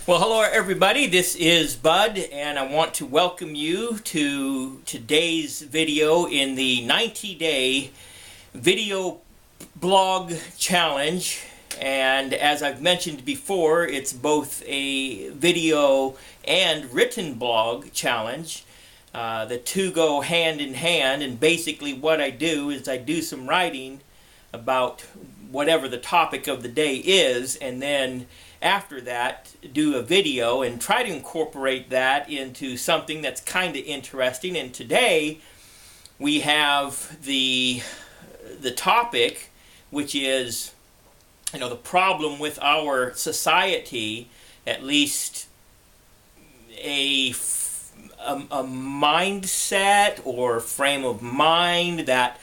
Well, hello everybody, this is Bud and I want to welcome you to today's video in the 90-day video blog challenge. And as I've mentioned before, it's both a video and written blog challenge. The two go hand in hand, and basically what I do is I do some writing about whatever the topic of the day is, and then after that do a video and try to incorporate that into something that's kind of interesting. And today we have the topic, which is, the problem with our society, at least a mindset or frame of mind that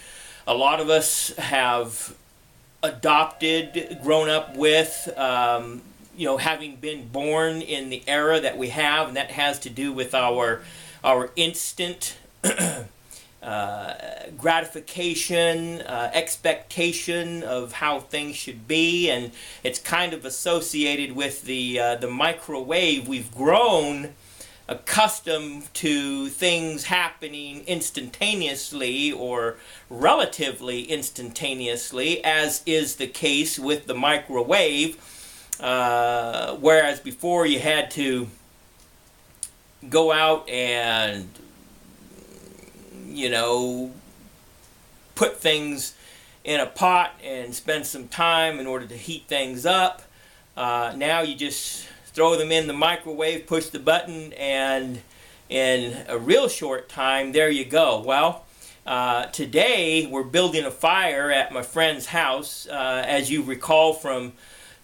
a lot of us have adopted, grown up with, having been born in the era that we have, and that has to do with our instant gratification, expectation of how things should be, and it's kind of associated with the microwave. We've grown accustomed to things happening instantaneously or relatively instantaneously, as is the case with the microwave. Whereas before you had to go out and put things in a pot and spend some time in order to heat things up. Now you just throw them in the microwave, push the button, and in a real short time, there you go. Well, today we're building a fire at my friend's house. As you recall from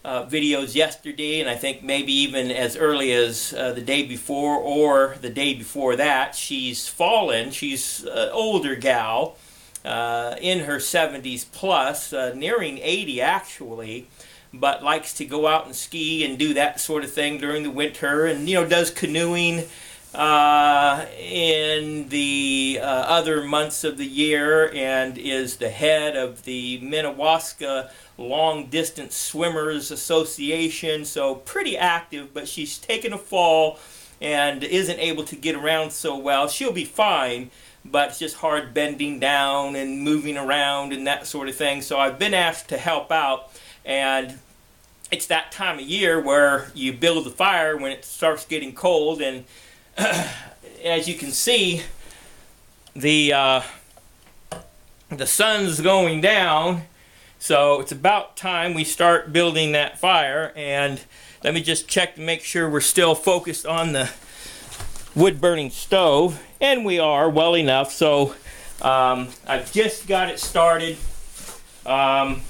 videos yesterday, and I think maybe even as early as the day before or the day before that, she's fallen. She's an older gal, in her 70s plus, nearing 80 actually, but likes to go out and ski and do that sort of thing during the winter, and does canoeing in the other months of the year, and is the head of the Minnewaska Long Distance Swimmers Association. So pretty active, but she's taken a fall and isn't able to get around so well. She'll be fine, but it's just hard bending down and moving around and that sort of thing. So I've been asked to help out, and it's that time of year where you build the fire when it starts getting cold, and as you can see, the sun's going down, so it's about time we start building that fire. And let me just check to make sure we're still focused on the wood-burning stove, and we are well enough. So I've just got it started. On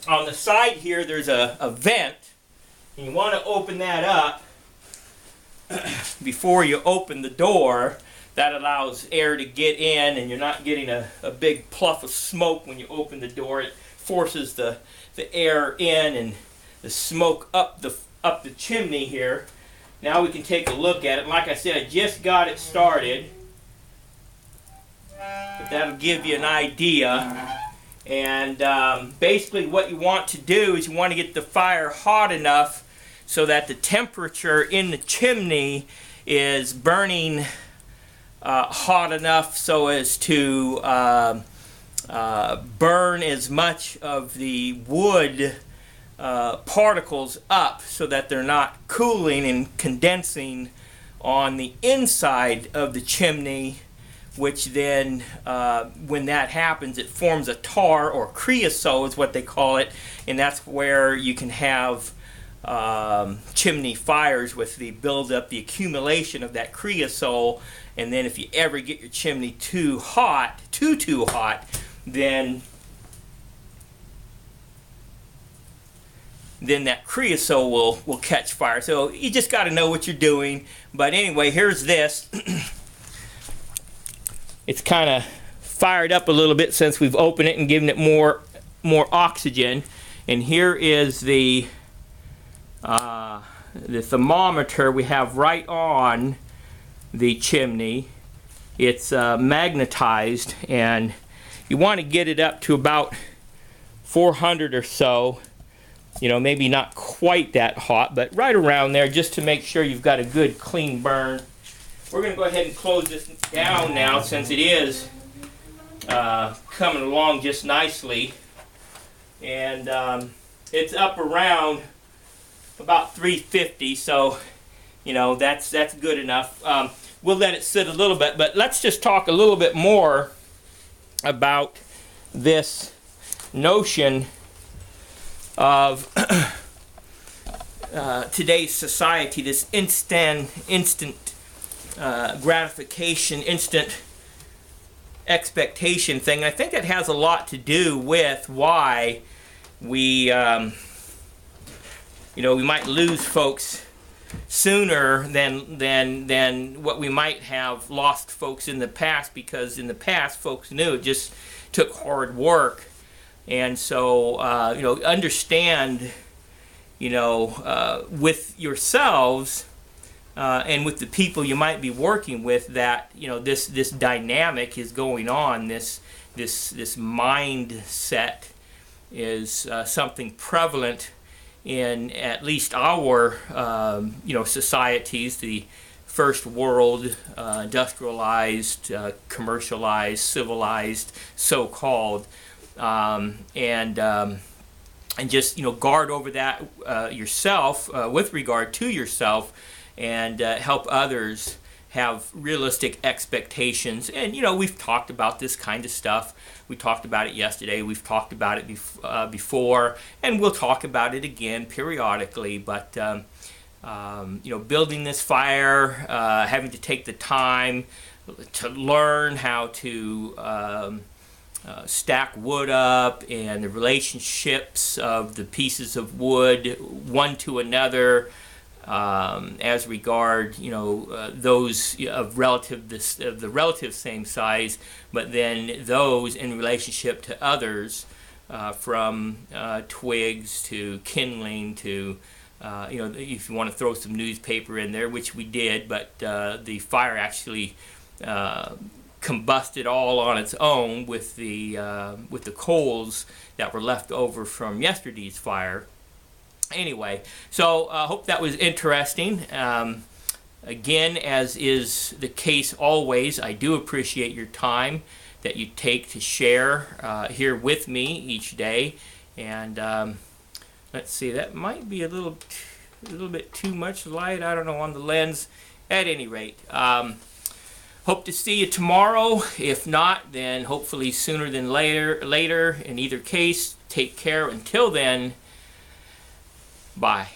the side here, there's a vent, and you want to open that up before you open the door. That allows air to get in, and you're not getting a big pluff of smoke when you open the door. It forces the air in and the smoke up the chimney here. Now we can take a look at it. Like I said, I just got it started, but that'll give you an idea. And basically what you want to do is you want to get the fire hot enough so that the temperature in the chimney is burning hot enough so as to burn as much of the wood particles up, so that they're not cooling and condensing on the inside of the chimney, which then, when that happens, it forms a tar, or creosote is what they call it, and that's where you can have chimney fires with the buildup, the accumulation of that creosote. And then if you ever get your chimney too hot, too hot, then that creosote will catch fire. So you just got to know what you're doing. But anyway, here's this. It's kind of fired up a little bit since we've opened it and given it more oxygen. And here is the thermometer we have right on the chimney. It's magnetized, and you want to get it up to about 400 or so You know, maybe not quite that hot, but right around there, just to make sure you've got a good clean burn. We're going to go ahead and close this down now, since it is coming along just nicely. And it's up around about 350, so you know that's good enough. We'll let it sit a little bit, but let's just talk a little bit more about this notion of today's society, this instant gratification, instant expectation thing. I think it has a lot to do with why we, you know, we might lose folks sooner than what we might have lost folks in the past, because in the past folks knew it just took hard work. And so, you know, understand, you know, with yourselves and with the people you might be working with, that, you know, this dynamic is going on. This mindset is something prevalent in at least our, you know, societies, the first world, industrialized, commercialized, civilized, so-called. And just, you know, guard over that yourself, with regard to yourself, and help others have realistic expectations. And, you know, we've talked about this kind of stuff. We talked about it yesterday. We've talked about it before, and we'll talk about it again periodically. But, you know, building this fire, having to take the time to learn how to stack wood up, and the relationships of the pieces of wood one to another, as regard, you know, those of the relative same size, but then those in relationship to others, from twigs to kindling to, you know, if you want to throw some newspaper in there, which we did, but the fire actually combusted all on its own with the coals that were left over from yesterday's fire. Anyway, so I hope that was interesting. Again, as is the case always, I do appreciate your time that you take to share here with me each day. And let's see, that might be a little bit too much light, I don't know, on the lens. At any rate, hope to see you tomorrow. If not, then hopefully sooner than later. In either case, take care. Until then, bye.